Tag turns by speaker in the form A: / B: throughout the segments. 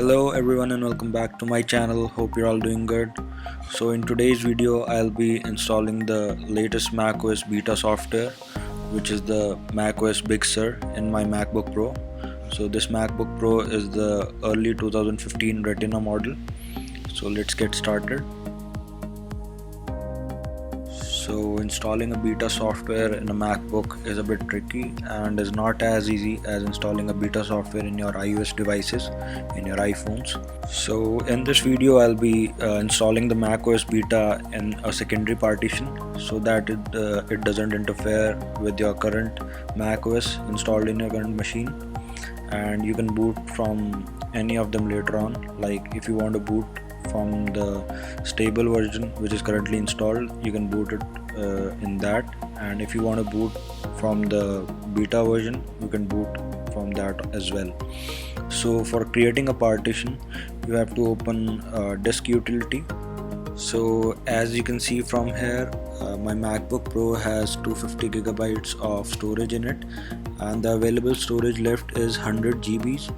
A: Hello everyone and welcome back to my channel. Hope you're all doing good. So in today's video I'll be installing the latest macOS beta software, which is the macOS Big Sur in my MacBook Pro. So this MacBook Pro is the early 2015 Retina model. So let's get started. So installing a beta software in a MacBook is a bit tricky and is not as easy as installing a beta software in your iOS devices, in your iPhones. So in this video I'll be installing the macOS beta in a secondary partition so that it doesn't interfere with your current macOS installed in your current machine, and you can boot from any of them later on. Like if you want to boot from the stable version which is currently installed, you can boot it in that, and if you want to boot from the beta version, you can boot from that as well. So for creating a partition, you have to open disk utility. So as you can see from here, my MacBook Pro has 250 gigabytes of storage in it, and the available storage left is 100 GBs.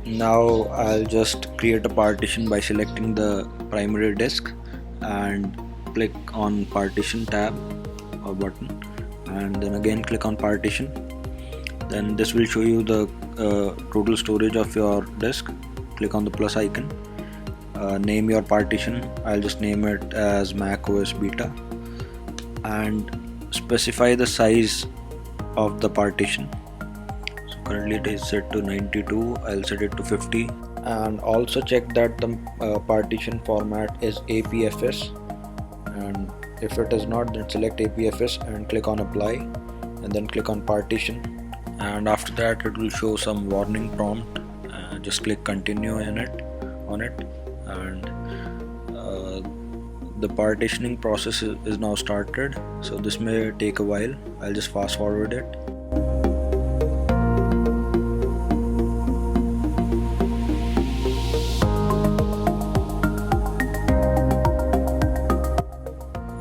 A: Now I'll just create a partition by selecting the primary disk and click on partition tab or button, and then again click on partition. Then this will show you the total storage of your disk. Click on the plus icon, name your partition. I'll just name it as macOS beta, and specify the size of the partition. Currently it is set to 92. I'll set it to 50, and also check that the partition format is APFS, and if it is not, then select APFS and click on apply, and then click on partition, and after that it will show some warning prompt. Just click continue on it, and the partitioning process is now started, so this may take a while. I'll just fast forward it.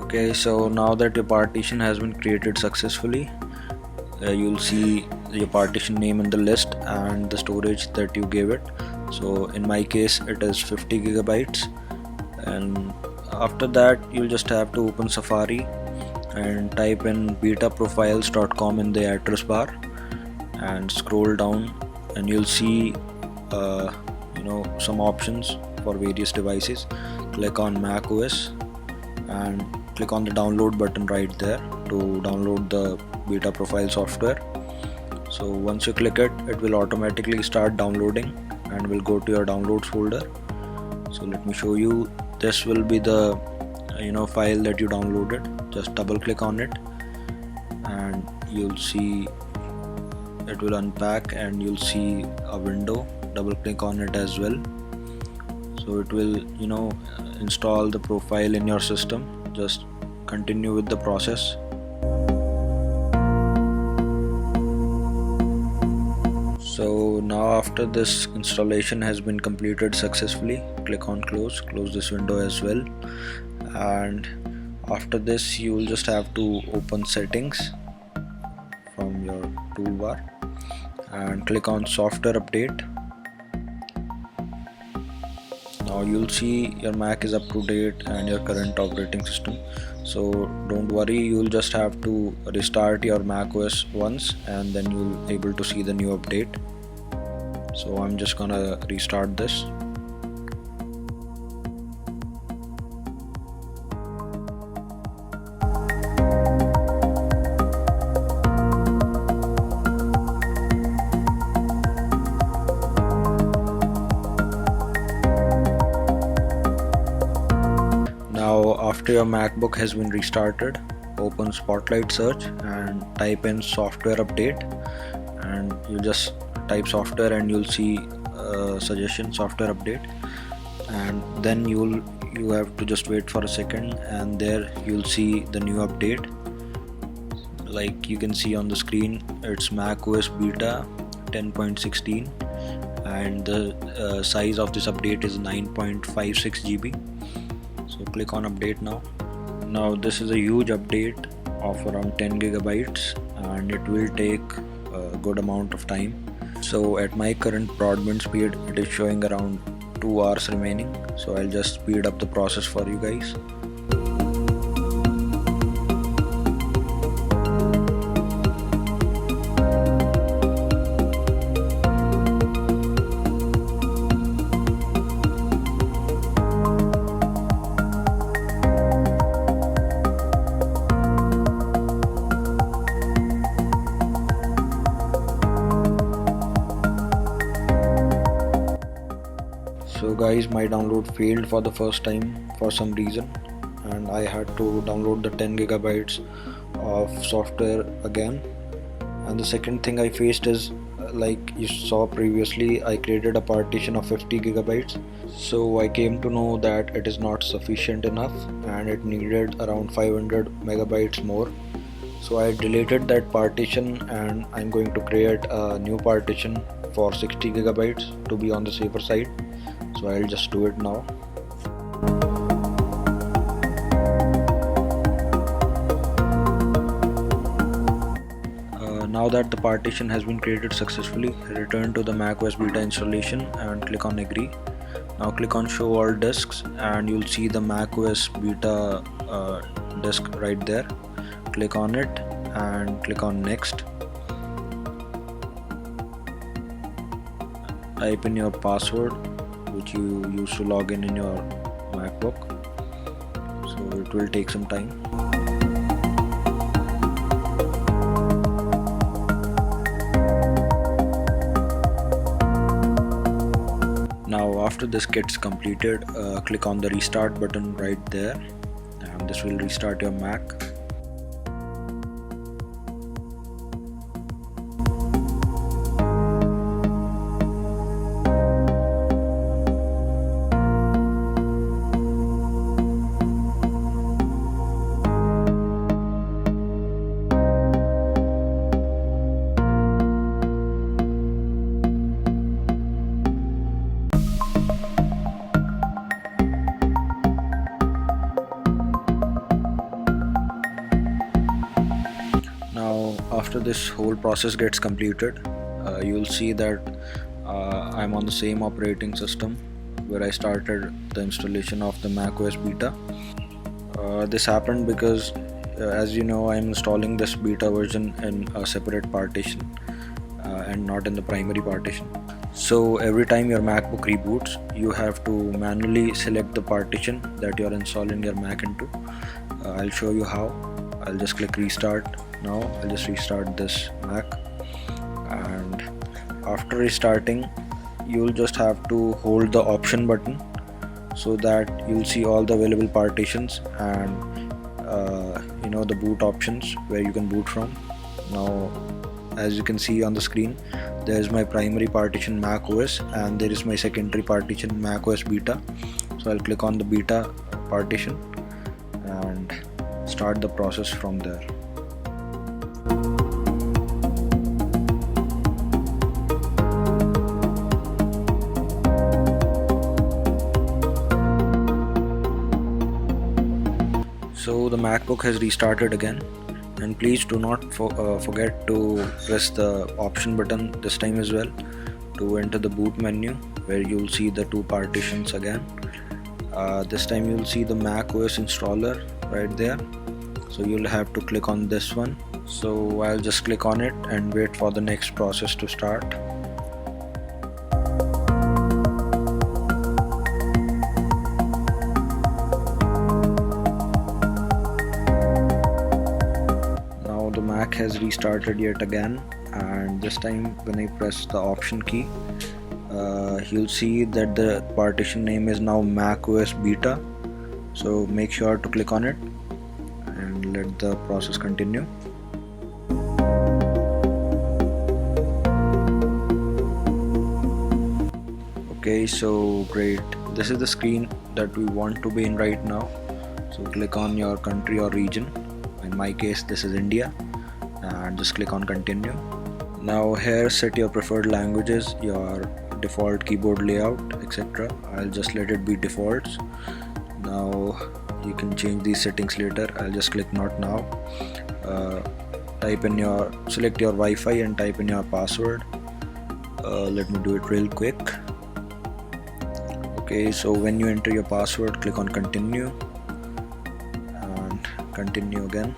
A: Okay, so now that your partition has been created successfully, you'll see your partition name in the list and the storage that you gave it. So in my case it is 50 gigabytes, and after that you'll just have to open Safari and type in betaprofiles.com in the address bar and scroll down, and you'll see some options for various devices. Click on macOS and click on the download button right there to download the beta profile software. So once you click it, it will automatically start downloading and will go to your downloads folder. So let me show you. This will be the file that you downloaded. Just double click on it and you'll see it will unpack, and you'll see a window. Double click on it as well. So it will install the profile in your system. Just continue with the process. So now after this installation has been completed successfully, click on close this window as well, and after this you will just have to open settings from your toolbar and click on software update. Now you'll see your Mac is up to date and your current operating system. So don't worry, you'll just have to restart your macOS once and then you'll able to see the new update. So I'm just gonna restart this. Now after your MacBook has been restarted, open Spotlight search and type in software update, and you just type software and you'll see suggestion software update, and then you have to just wait for a second, and there you'll see the new update. Like you can see on the screen, it's macOS beta 10.16 and the size of this update is 9.56 GB. So click on update now. Now this is a huge update of around 10 gigabytes and it will take a good amount of time. So at my current broadband speed, it is showing around 2 hours remaining, so I'll just speed up the process for you guys. So guys, my download failed for the first time for some reason, and I had to download the 10 gigabytes of software again. And the second thing I faced is, like you saw previously, I created a partition of 50 gigabytes. So I came to know that it is not sufficient enough and it needed around 500 megabytes more. So I deleted that partition and I'm going to create a new partition for 60 gigabytes to be on the safer side. So I'll just do it now. Now that the partition has been created successfully, return to the macOS beta installation and click on agree. Now click on show all disks and you'll see the macOS beta disk right there. Click on it and click on next. Type in your password which you used to log in your MacBook. So it will take some time. Now after this gets completed, click on the restart button right there and this will restart your Mac. Now after this whole process gets completed, you'll see that I'm on the same operating system where I started the installation of the macOS beta. This happened because as you know, I'm installing this beta version in a separate partition and not in the primary partition. So every time your MacBook reboots, you have to manually select the partition that you're installing your Mac into. I'll show you how. I'll just click restart. Now I'll just restart this Mac, and after restarting you'll just have to hold the option button so that you'll see all the available partitions and the boot options where you can boot from. Now as you can see on the screen, there is my primary partition Mac OS and there is my secondary partition Mac OS beta. So I'll click on the beta partition and start the process from there. So the MacBook has restarted again, and please do not forget to press the option button this time as well to enter the boot menu where you'll see the two partitions again. This time you'll see the Mac OS installer right there, so you'll have to click on this one. So I'll just click on it and wait for the next process to start. Now the Mac has restarted yet again, and this time when I press the option key, you'll see that the partition name is now Mac OS beta. So make sure to click on it and let the process continue. Okay, so great, this is the screen that we want to be in right now. So click on your country or region. In my case this is India, and just click on continue. Now here set your preferred languages, your default keyboard layout, etc. I'll just let it be defaults. Now you can change these settings later. I'll just click not now. Select your Wi-Fi and type in your password. Let me do it real quick. Okay, so when you enter your password, click on continue and continue again.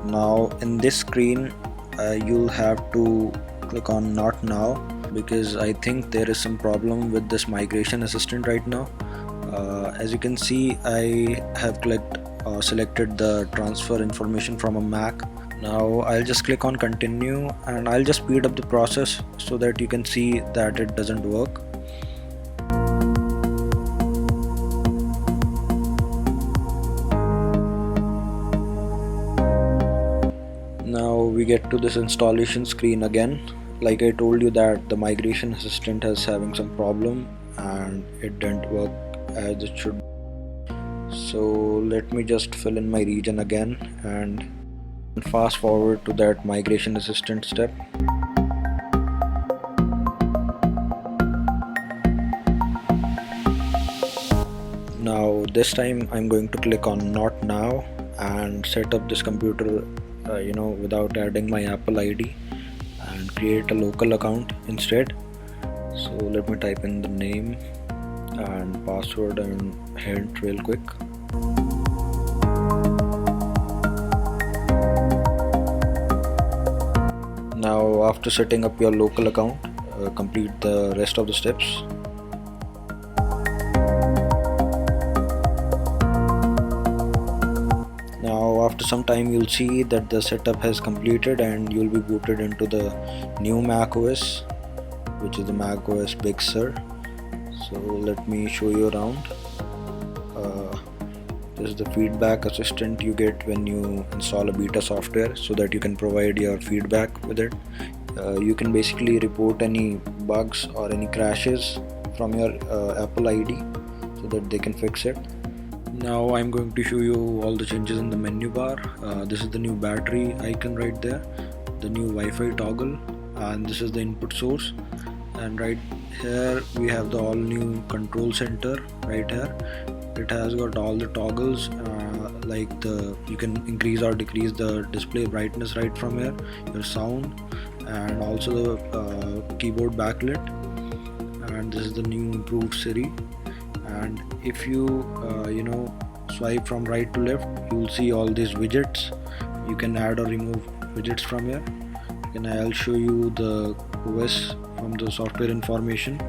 A: Now in this screen you'll have to click on not now, because I think there is some problem with this migration assistant right now. As you can see, I have selected the transfer information from a Mac. Now I'll just click on continue and I'll just speed up the process so that you can see that it doesn't work. Now we get to this installation screen again. Like I told you that the migration assistant is having some problem and it didn't work as it should. So let me just fill in my region again and fast forward to that migration assistant step. Now this time I'm going to click on not now and set up this computer without adding my Apple ID and create a local account instead. So let me type in the name and password and hint real quick. Now after setting up your local account, complete the rest of the steps. Now after some time you'll see that the setup has completed and you'll be booted into the new Mac OS, which is the Mac OS Big Sur. So let me show you around. This is the feedback assistant you get when you install a beta software, so that you can provide your feedback with it. You can basically report any bugs or any crashes from your Apple ID so that they can fix it. Now I'm going to show you all the changes in the menu bar. This is the new battery icon right there, the new Wi-Fi toggle, and this is the input source. And right here we have the all new control center right here. It has got all the toggles, you can increase or decrease the display brightness right from here, your sound, and also the keyboard backlit. And this is the new improved Siri. And if you swipe from right to left, you will see all these widgets. You can add or remove widgets from here. And I'll show you the OS from the software information.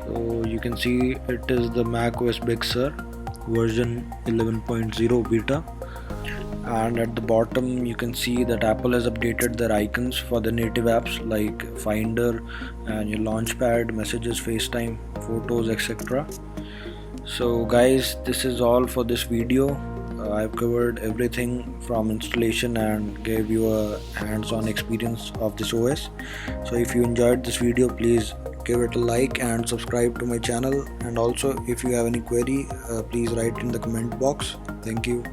A: So you can see it is the Mac OS Big Sur version 11.0 beta, and at the bottom you can see that Apple has updated their icons for the native apps like Finder and your Launchpad, Messages, FaceTime, Photos, etc. So guys, this is all for this video. I've covered everything from installation and gave you a hands-on experience of this OS. So if you enjoyed this video, please give it a like and subscribe to my channel. And also if you have any query, please write in the comment box. Thank you.